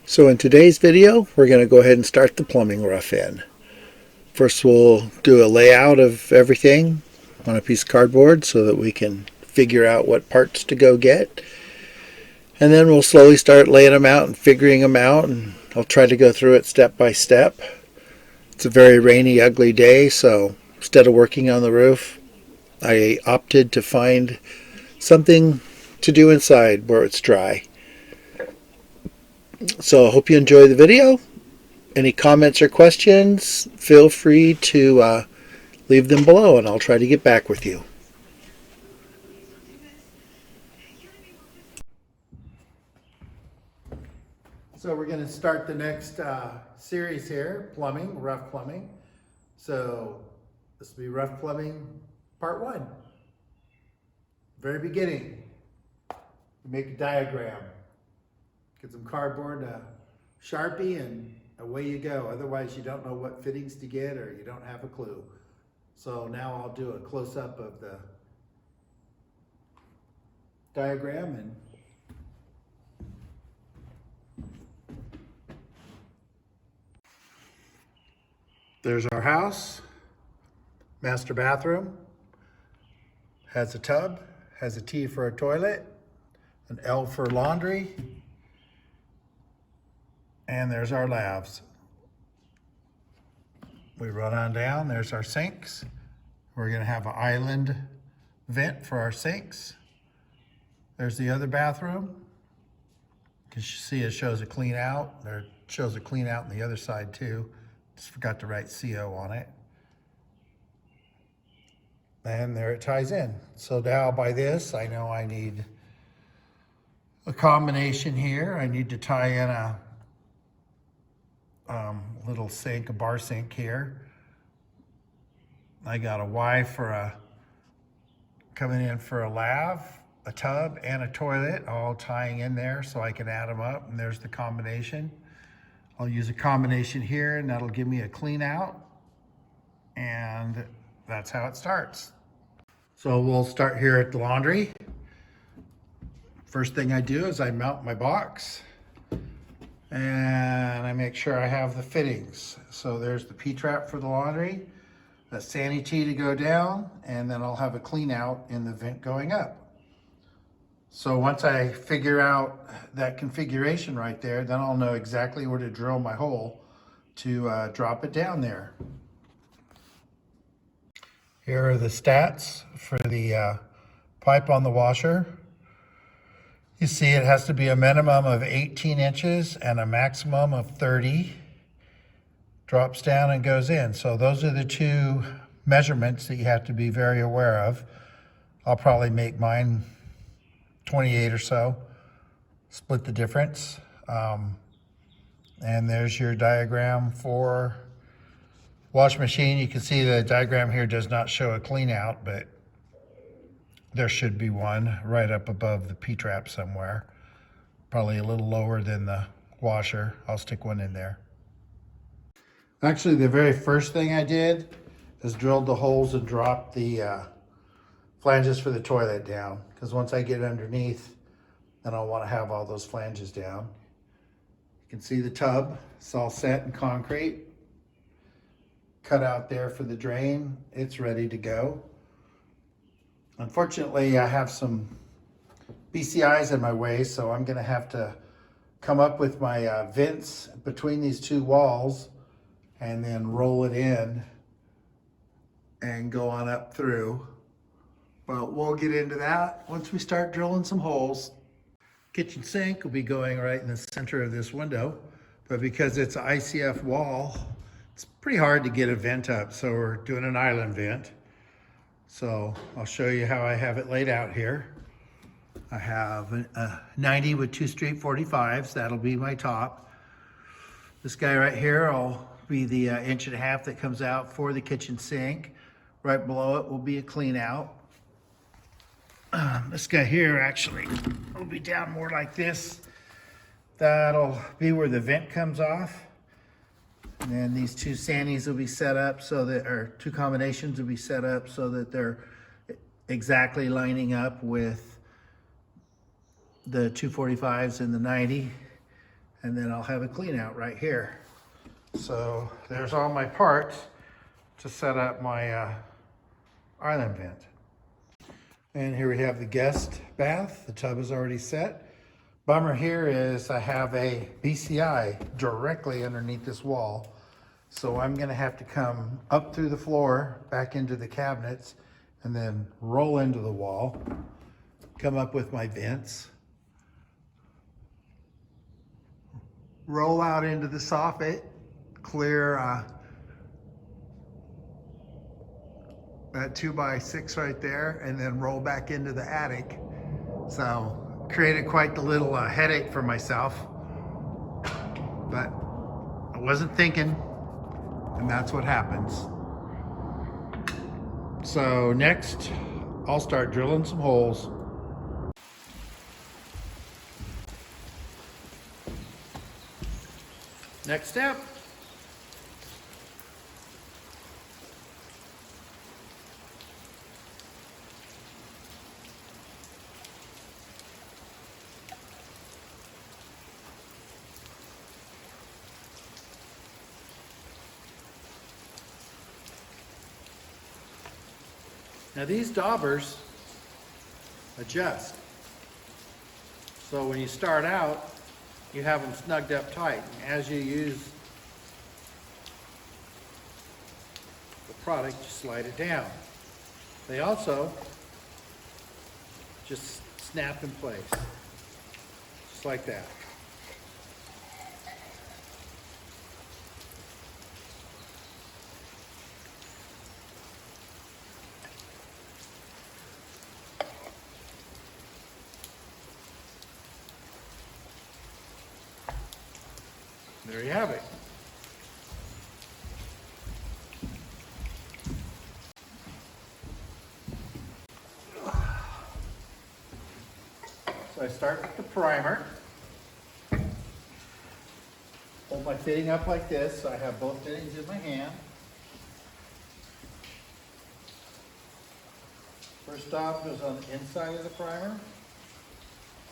So in today's video, we're going to go ahead and start the plumbing rough in. First we'll do a layout of everything on a piece of cardboard so that we can figure out what parts to go get. And then we'll slowly start laying them out and figuring them out, and I'll try to go through it step by step. It's a very rainy, ugly day, so instead of working on the roof, I opted to find something to do inside where it's dry. So I hope you enjoy the video. Any comments or questions, feel free to leave them below and I'll try to get back with you. So we're going to start the next series here, plumbing, rough plumbing. So this will be rough plumbing part 1. Very beginning, you make a diagram. Get some cardboard, a Sharpie, and away you go. Otherwise you don't know what fittings to get or you don't have a clue. So now I'll do a close-up of the diagram. And there's our house, master bathroom, has a tub, has a T for a toilet, an L for laundry, and there's our lavs. We run on down, there's our sinks. We're gonna have an island vent for our sinks. There's the other bathroom. You can see it shows a clean out. There shows a clean out on the other side too. Just forgot to write CO on it. And there it ties in. So now by this, I know I need a combination here. I need to tie in a little sink, a bar sink here. I got a Y for coming in for a lav, a tub, and a toilet, all tying in there so I can add them up, and there's the combination. I'll use a combination here, and that'll give me a clean out, and that's how it starts. So we'll start here at the laundry. First thing I do is I mount my box, and I make sure I have the fittings. So there's the P-trap for the laundry, a sanity to go down, and then I'll have a clean out in the vent going up. So once I figure out that configuration right there, then I'll know exactly where to drill my hole to drop it down there. Here are the stats for the pipe on the washer. You see it has to be a minimum of 18 inches and a maximum of 30. Drops down and goes in. So those are the two measurements that you have to be very aware of. I'll probably make mine 28 or so, split the difference. And there's your diagram for wash machine. You can see the diagram here does not show a clean out, but there should be one right up above the P-trap somewhere. Probably a little lower than the washer. I'll stick one in there. Actually, the very first thing I did is drilled the holes and dropped the flanges for the toilet down. Because once I get underneath, then I'll want to have all those flanges down. You can see the tub. It's all set in concrete. Cut out there for the drain. It's ready to go. Unfortunately, I have some BCIs in my way, so I'm going to have to come up with my vents between these two walls and then roll it in and go on up through. But we'll get into that once we start drilling some holes. Kitchen sink will be going right in the center of this window, but because it's an ICF wall, it's pretty hard to get a vent up, so we're doing an island vent. So I'll show you how I have it laid out here. I have a 90 with 2 straight 45s. That'll be my top. This guy right here will be the 1.5 inches that comes out for the kitchen sink. Right below it will be a clean out. This guy here actually will be down more like this. That'll be where the vent comes off. And then these two sandies will be set up so that, or two combinations will be set up so that they're exactly lining up with the 245s and the 90. and then I'll have a clean out right here. So there's all my parts to set up my island vent. And here we have the guest bath. The tub is already set. Bummer here is I have a BCI directly underneath this wall. So I'm gonna have to come up through the floor, back into the cabinets, and then roll into the wall, come up with my vents, roll out into the soffit, clear that 2x6 right there, and then roll back into the attic. So created quite the little headache for myself, but I wasn't thinking, and that's what happens. So next, I'll start drilling some holes. Next step. Now these daubers adjust. So when you start out, you have them snugged up tight. And as you use the product, you slide it down. They also just snap in place, just like that. There you have it. So I start with the primer. Hold my fitting up like this, so I have both fittings in my hand. First daub goes on the inside of the primer.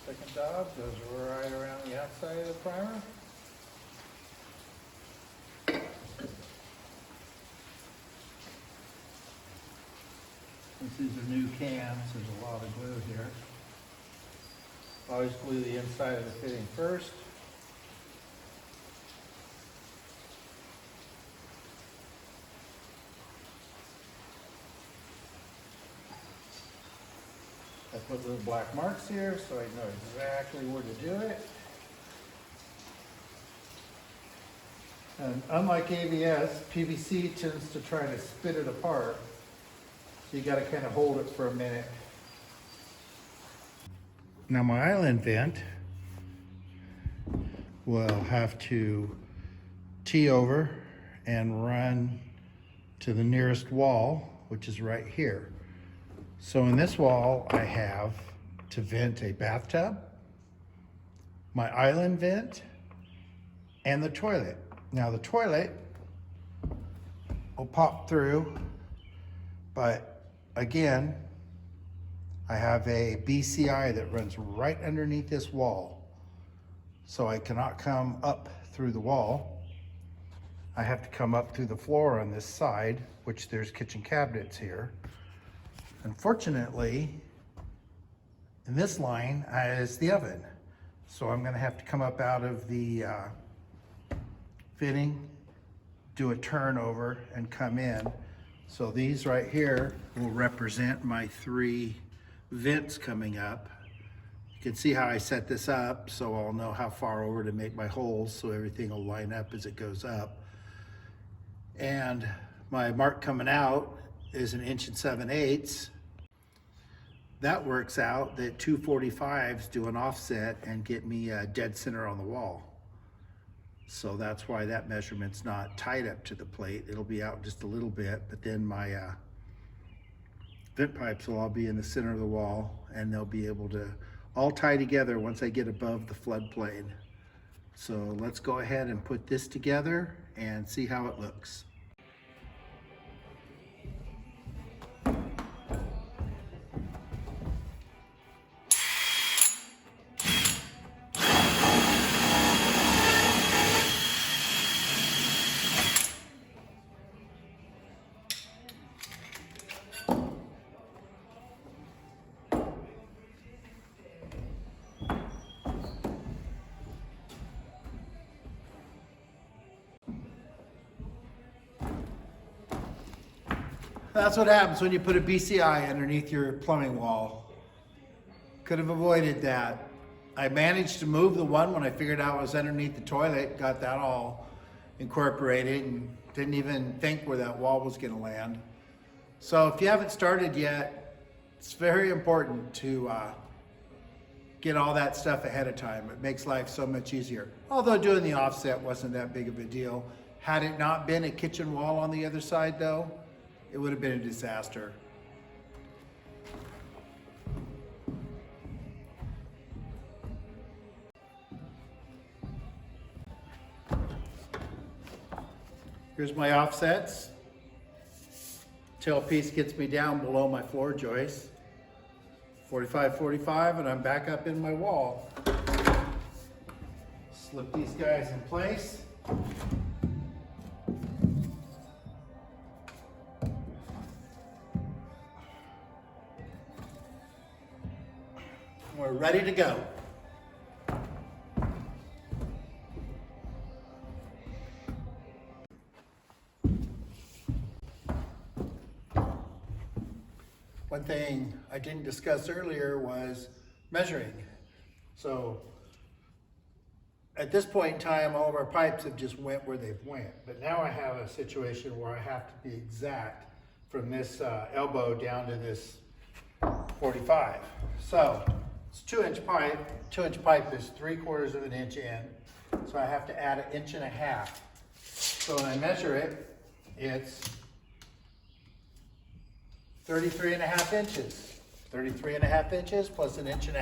Second daub goes right around the outside of the primer. Since these are new cans, there's a lot of glue here. Always glue the inside of the fitting first. I put little black marks here so I know exactly where to do it. And unlike ABS, PVC tends to try to spit it apart. So you got to kind of hold it for a minute. Now my island vent will have to tee over and run to the nearest wall, which is right here. So in this wall, I have to vent a bathtub, my island vent, and the toilet. Now the toilet will pop through, but again, I have a BCI that runs right underneath this wall. So I cannot come up through the wall. I have to come up through the floor on this side, which there's kitchen cabinets here. Unfortunately, in this line is the oven. So I'm gonna have to come up out of the fitting, do a turnover, and come in. So these right here will represent my 3 vents coming up. You can see how I set this up, so I'll know how far over to make my holes so everything will line up as it goes up. And my mark coming out is 1 7/8". That works out that 245s do an offset and get me a dead center on the wall. So that's why that measurement's not tight up to the plate. It'll be out just a little bit, but then my vent pipes will all be in the center of the wall, and they'll be able to all tie together once I get above the floodplain. So let's go ahead and put this together and see how it looks. That's what happens when you put a BCI underneath your plumbing wall. Could have avoided that. I managed to move the one when I figured out it was underneath the toilet, got that all incorporated, and didn't even think where that wall was going to land. So if you haven't started yet, it's very important to get all that stuff ahead of time. It makes life so much easier. Although doing the offset wasn't that big of a deal. Had it not been a kitchen wall on the other side though, it would have been a disaster. Here's my offsets. Tailpiece gets me down below my floor joist. 45, 45, and I'm back up in my wall. Slip these guys in place. We're ready to go. One thing I didn't discuss earlier was measuring. So at this point in time, all of our pipes have just went where they've went. But now I have a situation where I have to be exact from this elbow down to this 45. So it's 2-inch pipe. 2-inch pipe is 3/4 of an inch in. So I have to add 1.5 inches. So when I measure it, it's 33.5 inches. 33.5 inches plus 1.5 inches,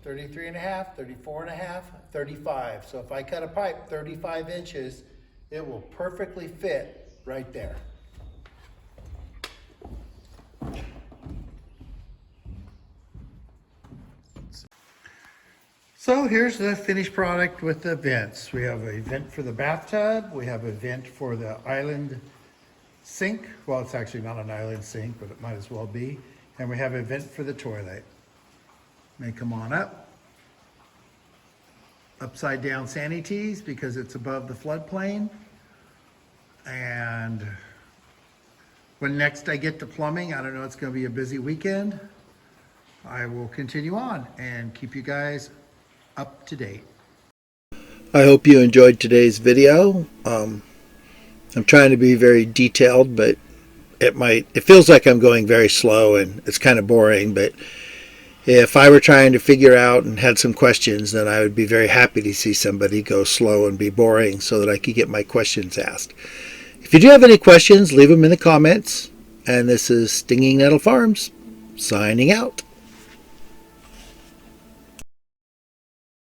33.5, 34.5, 35. So if I cut a pipe 35 inches, it will perfectly fit right there. So here's the finished product with the vents. We have a vent for the bathtub. We have a vent for the island sink. Well, it's actually not an island sink, but it might as well be. And we have a vent for the toilet. May come on up. Upside down sanities because it's above the floodplain. And when next I get to plumbing, I don't know, it's going to be a busy weekend. I will continue on and keep you guys up to date. I hope you enjoyed today's video. I'm trying to be very detailed, but it feels like I'm going very slow and it's kind of boring, but if I were trying to figure out and had some questions, then I would be very happy to see somebody go slow and be boring so that I could get my questions asked. If you do have any questions, leave them in the comments. And this is Stinging Nettle Farms, signing out.